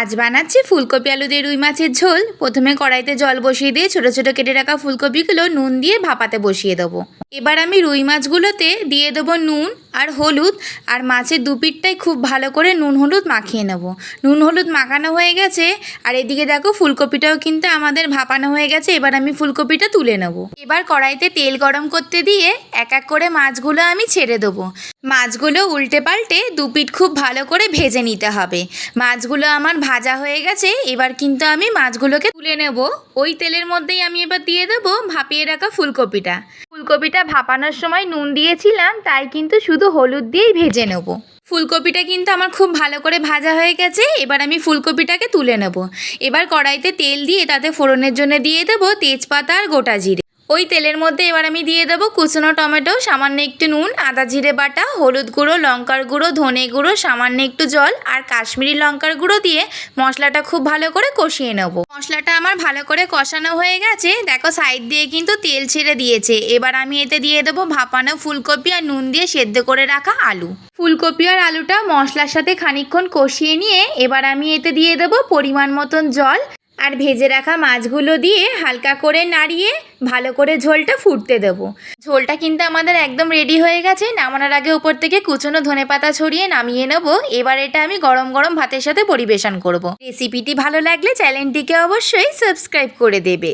আজ বানাচ্ছি ফুলকপি আলু দিয়ে রুই মাছের ঝোল। প্রথমে কড়াইতে জল বসিয়ে দিয়ে ছোটো ছোটো কেটে রাখা ফুলকপিগুলো নুন দিয়ে ভাপাতে বসিয়ে দেবো। এবার আমি রুই মাছগুলোতে দিয়ে দেবো নুন আর হলুদ, আর মাছের দুপিঠটাই খুব ভালো করে নুন হলুদ মাখিয়ে নেব। নুন হলুদ মাখানো হয়ে গেছে, আর এদিকে দেখো ফুলকপিটাও কিন্তু আমাদের ভাপানো হয়ে গেছে। এবার আমি ফুলকপিটা তুলে নেব। এবার কড়াইতে তেল গরম করতে দিয়ে এক এক করে মাছগুলো আমি ছেড়ে দেবো। মাছগুলো উল্টে পাল্টে দুপিঠ খুব ভালো করে ভেজে নিতে হবে। মাছগুলো আমার ভাজা হয়ে গেছে, এবার কিন্তু আমি মাছগুলোকে তুলে নেব। ওই তেলের মধ্যেই আমি এবার দিয়ে দেবো ভাপিয়ে রাখা ফুলকপিটা। ফুলকপিটা ভাপানোর সময় নুন দিয়েছিলাম, তাই কিন্তু শুধু হলুদ দিয়েই ভেজে নেব। ফুলকপিটা কিন্তু আমার খুব ভালো করে ভাজা হয়ে গেছে। এবার আমি ফুলকপিটাকে তুলে নেব। এবার কড়াইতে তেল দিয়ে তাতে ফোড়নের জন্য দিয়ে দেবো তেজপাতা আর গোটা জিরে। ওই তেলের মধ্যে এবার আমি দিয়ে দেবো কুচনো টমেটো, সামান্য একটু নুন, আদা জিরে বাটা, হলুদ গুঁড়ো, লঙ্কার গুঁড়ো, ধনে গুঁড়ো, সামান্য একটু জল আর কাশ্মীরি লঙ্কার গুঁড়ো দিয়ে মশলাটা খুব ভালো করে কষিয়ে নেব। মশলাটা আমার ভালো করে কষানো হয়ে গেছে। দেখো সাইড দিয়ে কিন্তু তেল ছেড়ে দিয়েছে। এবার আমি এতে দিয়ে দেবো ভাপানো ফুলকপি আর নুন দিয়ে সেদ্ধ করে রাখা আলু। ফুলকপি আর আলুটা মশলার সাথে খানিকক্ষণ কষিয়ে নিয়ে এবার আমি এতে দিয়ে দেবো পরিমাণ মতন জল, আর ভেজে রাখা মাছগুলো দিয়ে হালকা করে নাড়িয়ে ভালো করে ঝোলটা ফুটতে দেবো। ঝোলটা কিন্তু আমাদের একদম রেডি হয়ে গেছে। নামানোর আগে উপর থেকে কুচনো ধনেপাতা ছড়িয়ে নামিয়ে নেব। এবার এটা আমি গরম গরম ভাতের সাথে পরিবেশন করব। রেসিপিটি ভালো লাগলে চ্যানেলটিকে অবশ্যই সাবস্ক্রাইব করে দেবে।